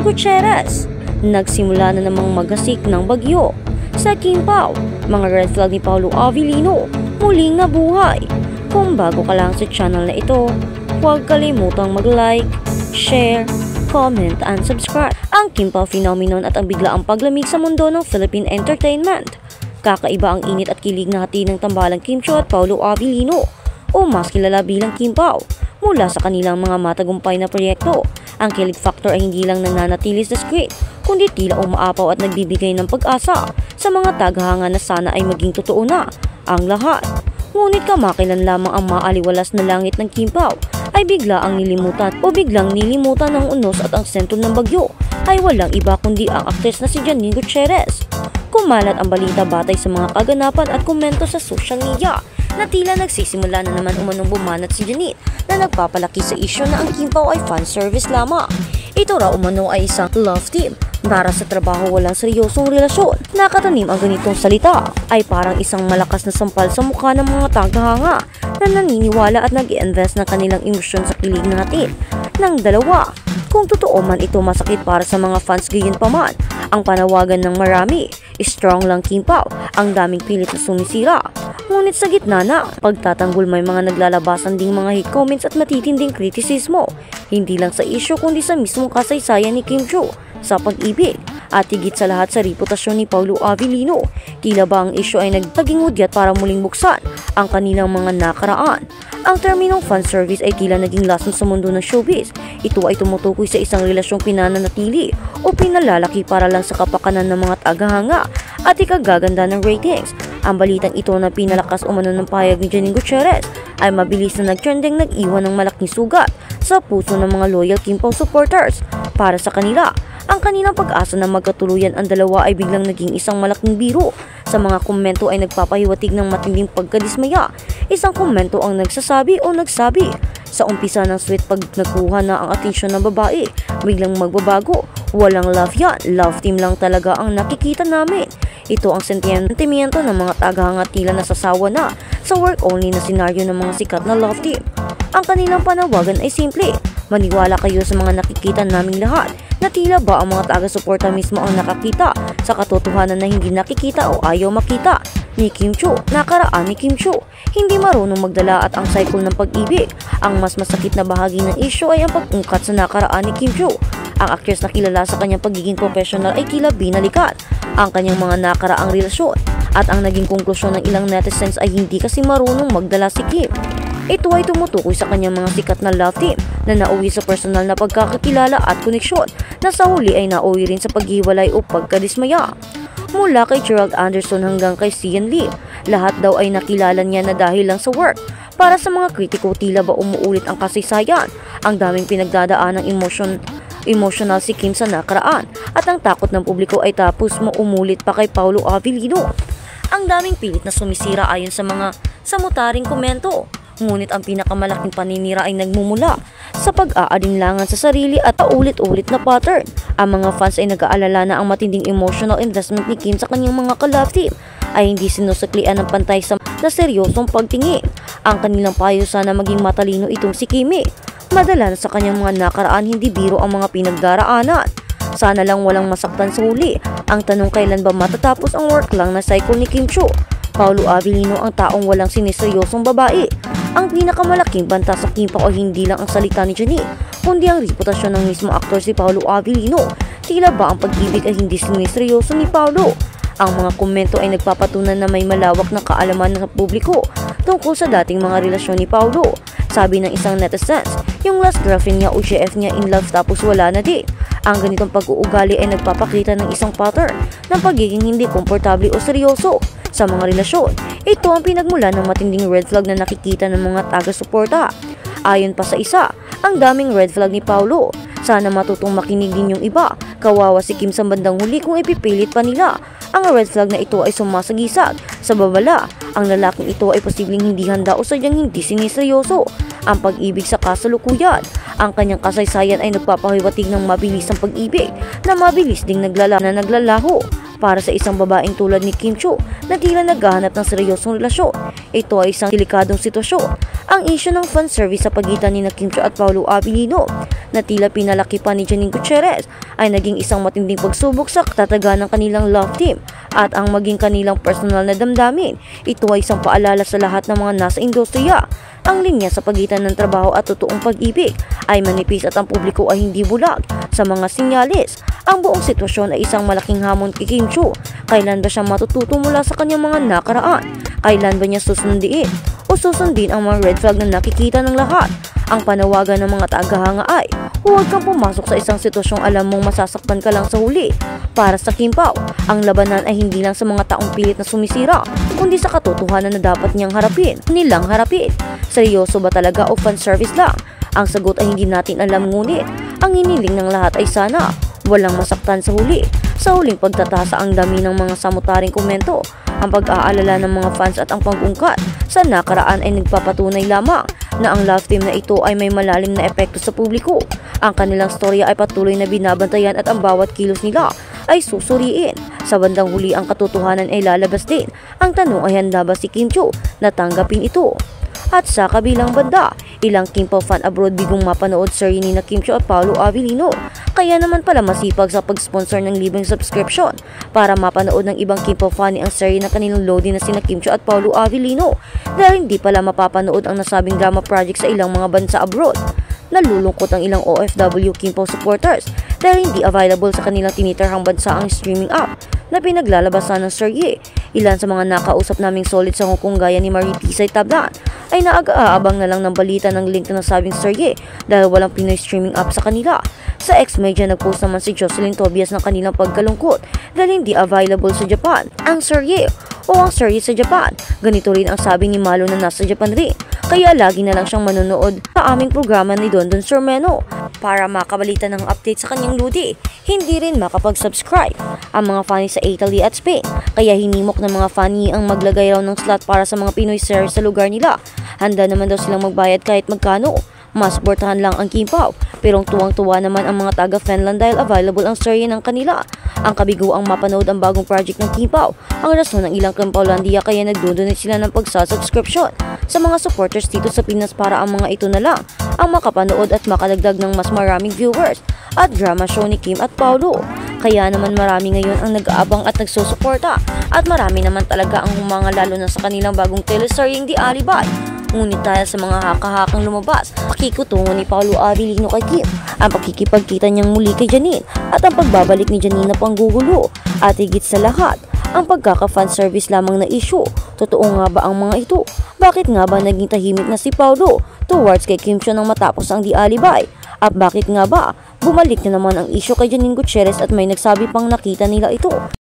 Gutierrez. Nagsimula na namang magasik ng bagyo sa Kimpao. Mga red flag ni Paolo Avellino muling nabuhay. Kung bago ka lang sa channel na ito, huwag kalimutang mag-like, share, comment, and subscribe. Ang Kimpao phenomenon at ang biglaang paglamig sa mundo ng Philippine entertainment. Kakaiba ang init at kilig na hati ng tambalang Kim Chiu at Paolo Avellino, o mas kilala bilang Kimpao. Mula sa kanilang mga matagumpay na proyekto, ang kilig factor ay hindi lang nananatili sa screen, kundi tila umaapaw at nagbibigay ng pag-asa sa mga tagahanga na sana ay maging totoo na ang lahat. Ngunit kamakailan lamang ang maaliwalas na langit ng Kimpao ay biglang nilimutan ng unos at ang sentro ng bagyo ay walang iba kundi ang aktres na si Janine Gutierrez. Kumalat ang balita batay sa mga kaganapan at komento sa social media na tila nagsisimula na naman umanong bumanat si Janine na nagpapalaki sa isyu na ang Kimpao ay fan service lamang. Ito raw umano ay isang love team para sa trabaho walang seryosong relasyon. Nakatanim ang ganitong salita ay parang isang malakas na sampal sa mukha ng mga tagahanga na naniniwala at nag-i-invest ng kanilang emosyon sa kilig natin ng dalawa. Kung totoo man ito, masakit para sa mga fans, gayon pa man ang panawagan ng marami. Strong lang Kimpao, ang daming pilit na sumisira. Ngunit sa gitna na pagtatanggol, may mga naglalabasan ding mga hate comments at matitinding kritisismo. Hindi lang sa isyu kundi sa mismong kasaysayan ni Kim Chiu sa pag-ibig at higit sa lahat sa reputasyon ni Paolo Avellino. Tila ba ang isyu ay nagtaging udyat para muling buksan ang kanilang mga nakaraan. Ang terminong fan service ay tila naging lason sa mundo ng showbiz. Ito ay tumutukoy sa isang relasyong pinananatili o pinalalaki para lang sa kapakanan ng mga tagahanga at ikagaganda ng ratings. Ang balitang ito na pinalakas umano ng payag ni Janine Gutierrez ay mabilis na nag-trending, nag-iwan ng malaking sugat sa puso ng mga loyal Kimpao supporters. Para sa kanila, ang kanilang pag-asa na magkatuluyan ang dalawa ay biglang naging isang malaking biro. Sa mga komento ay nagpapahiwatig ng matinding pagkadismaya. Isang komento ang nagsasabi o nagsabi, sa umpisa ng sweet pag nagkuha na ang atensyon ng babae, biglang magbabago. Walang love yan, love team lang talaga ang nakikita namin. Ito ang sentimiento ng mga tagahanga, tila nasasawa na sa work only na senaryo ng mga sikat na love team. Ang kanilang panawagan ay simple, maniwala kayo sa mga nakikita naming lahat, na tila ba ang mga taga-suporta mismo ang nakakita sa katotohanan na hindi nakikita o ayaw makita ni Kim Chiu. Nakaraan ni Kim Chiu, hindi marunong magdala at ang cycle ng pag-ibig. Ang mas masakit na bahagi ng issue ay ang pag-ungkat sa nakaraan ni Kim Chiu. Ang actress na kilala sa kanyang pagiging professional ay tila binalikan ang kanyang mga nakaraang relasyon, at ang naging konklusyon ng ilang netizens ay hindi kasi marunong magdala si Kim. Ito ay tumutukoy sa kanyang mga sikat na love team na nauwi sa personal na pagkakakilala at koneksyon na sa huli ay nauwi rin sa paghiwalay o pagkadismaya. Mula kay Gerald Anderson hanggang kay Sian Lim, lahat daw ay nakilala niya na dahil lang sa work. Para sa mga kritiko, tila ba umuulit ang kasaysayan. Ang daming pinagdadaan ng emotional si Kim sa nakaraan at ang takot ng publiko ay tapos umulit pa kay Paolo Avellino. Ang daming pilit na sumisira ayon sa mga samutaring komento. Ngunit ang pinakamalaking paninira ay nagmumula sa pag-aalinlangan sa sarili at paulit-ulit na pattern. Ang mga fans ay nag-aalala na ang matinding emotional investment ni Kim sa kanyang mga ka-love team ay hindi sinusuklian ng pantay sa na seryosong pagtingin. Ang kanilang payo, sana maging matalino itong si Kimi. Madala na sa kanyang mga nakaraan, hindi biro ang mga pinagdaraanan. Sana lang walang masaktan sa huli. Ang tanong, kailan ba matatapos ang work lang na cycle ni Kim Chiu? Paolo Avellino ang taong walang siniseryosong babae. Ang pinakamalaking banta sa Kimpao ay hindi lang ang salita ni Janine, kundi ang reputasyon ng mismo aktor si Paolo Avellino. Tila ba ang pag-ibig ay hindi siniseryoso ni Paolo? Ang mga komento ay nagpapatunay na may malawak na kaalaman ng publiko tungkol sa dating mga relasyon ni Paolo. Sabi ng isang netizens, yung last girlfriend niya o GF niya in love tapos wala na din. Ang ganitong pag-uugali ay nagpapakita ng isang pattern ng pagiging hindi komportable o seryoso sa mga relasyon. Ito ang pinagmula ng matinding red flag na nakikita ng mga taga-suporta. Ayon pa sa isa, ang daming red flag ni Paolo. Sana matutong makinig din yung iba. Kawawa si Kim sa bandang huli kung ipipilit pa nila. Ang red flag na ito ay sumasagisag sa babala. Ang lalaking ito ay posibleng hindi handa o sadyang hindi siniseryoso ang pag-ibig sa kasalukuyan. Ang kanyang kasaysayan ay nagpapahiwatig ng mabilis ang pag-ibig na mabilis ding naglalaho. Para sa isang babaeng tulad ni Kim Chiu na tila naghahanap ng seryosong relasyon, ito ay isang delikadong sitwasyon. Ang issue ng fan service sa pagitan ni Kim Chiu at Paolo Avellino. na tila pinalaki pa ni Janine Gutierrez ay naging isang matinding pagsubok sa katatagan ng kanilang love team at ang maging kanilang personal na damdamin. Ito ay isang paalala sa lahat ng mga nasa industriya. Ang linya sa pagitan ng trabaho at totoong pag-ibig ay manipis at ang publiko ay hindi bulag sa mga sinyalis. Ang buong sitwasyon ay isang malaking hamon kay Kim Chiu. Kailan ba siya matututo mula sa kanyang mga nakaraan? Kailan ba niya susundiin o susundin ang mga red flag na nakikita ng lahat? Ang panawagan ng mga tagahanga ay huwag kang pumasok sa isang sitwasyong alam mong masasaktan ka lang sa huli. Para sa Kim Pao, ang labanan ay hindi lang sa mga taong pilit na sumisira, kundi sa katotohanan na dapat nilang harapin. Seryoso ba talaga o fan service lang? Ang sagot ay hindi natin alam, ngunit ang hiniling ng lahat ay sana walang masaktan sa huli. Sa huling pagtatasa ang dami ng mga samutaring komento, ang pag-aalala ng mga fans at ang pag-ungkat sa nakaraan ay nagpapatunay lamang na ang love team na ito ay may malalim na epekto sa publiko. Ang kanilang storya ay patuloy na binabantayan at ang bawat kilos nila ay susuriin. Sa bandang huli ang katotohanan ay lalabas din. Ang tanong ay handa ba si Kim Chiu na tanggapin ito? At sa kabilang banda, ilang Kim Pao fan abroad bigong mapanood serye ni Kim Chiu at Paolo Avellino. Kaya naman pala masipag sa pag-sponsor ng libreng subscription para mapanood ng ibang Kim Pao fan ang serye na kanilang loading na sina Kim Chiu at Paolo Avellino, dahil hindi pala mapapanood ang nasabing drama project sa ilang mga bansa abroad. Nalulungkot ang ilang OFW Kim Pao supporters dahil hindi available sa kanilang tinitirhang bansa ang streaming app na pinaglalabasan ng serye. Ilan sa mga nakausap naming solid sa Hong Kong gaya ni Marie Tisay Tablan ay naaga-aabang na lang ng balita ng link na nasabing serye dahil walang Pinoy streaming app sa kanila. Sa X-Media nagpost naman si Jocelyn Tobias ng kanilang pagkalungkot dahil hindi available sa Japan ang serye sa Japan. Ganito rin ang sabi ni Malo na nasa Japan rin, kaya lagi na lang siyang manonood sa aming programa ni Don Don Sormeno para makabalita ng update sa kanyang ludi. Hindi rin makapag-subscribe ang mga funny sa Italy at Spain, kaya hinimok ng mga funny ang maglagay raw ng slot para sa mga Pinoy series sa lugar nila. Handa naman daw silang magbayad kahit magkano. Mas bortahan lang ang Kim Pao, pero tuwang-tuwa naman ang mga taga-Finland dahil available ang serye ng kanila. Ang kabigo ang mapanood ang bagong project ng Kim Pao. Ang rason ng ilang Kim Paolandia kaya nagdodonate sila ng pagsasubscription sa mga supporters dito sa Pinas para ang mga ito na lang ang makapanood at makadagdag ng mas maraming viewers at drama show ni Kim at Paolo. Kaya naman marami ngayon ang nag-aabang at nagsusuporta at marami naman talaga ang humanga lalo na sa kanilang bagong teleseryeng The Alibay. Ngunit dahil sa mga haka-hakang lumabas, pakikutungo ni Paolo Avellino kay Kim, ang pakikipagkita niyang muli kay Janine at ang pagbabalik ni Janine na panggugulo, at higit sa lahat, ang pagkaka-fan service lamang na issue. Totoo nga ba ang mga ito? Bakit nga ba naging tahimik na si Paolo towards kay Kim Chiu nang matapos ang The Alibay? At bakit nga ba bumalik na naman ang issue kay Janine Gutierrez at may nagsabi pang nakita nila ito?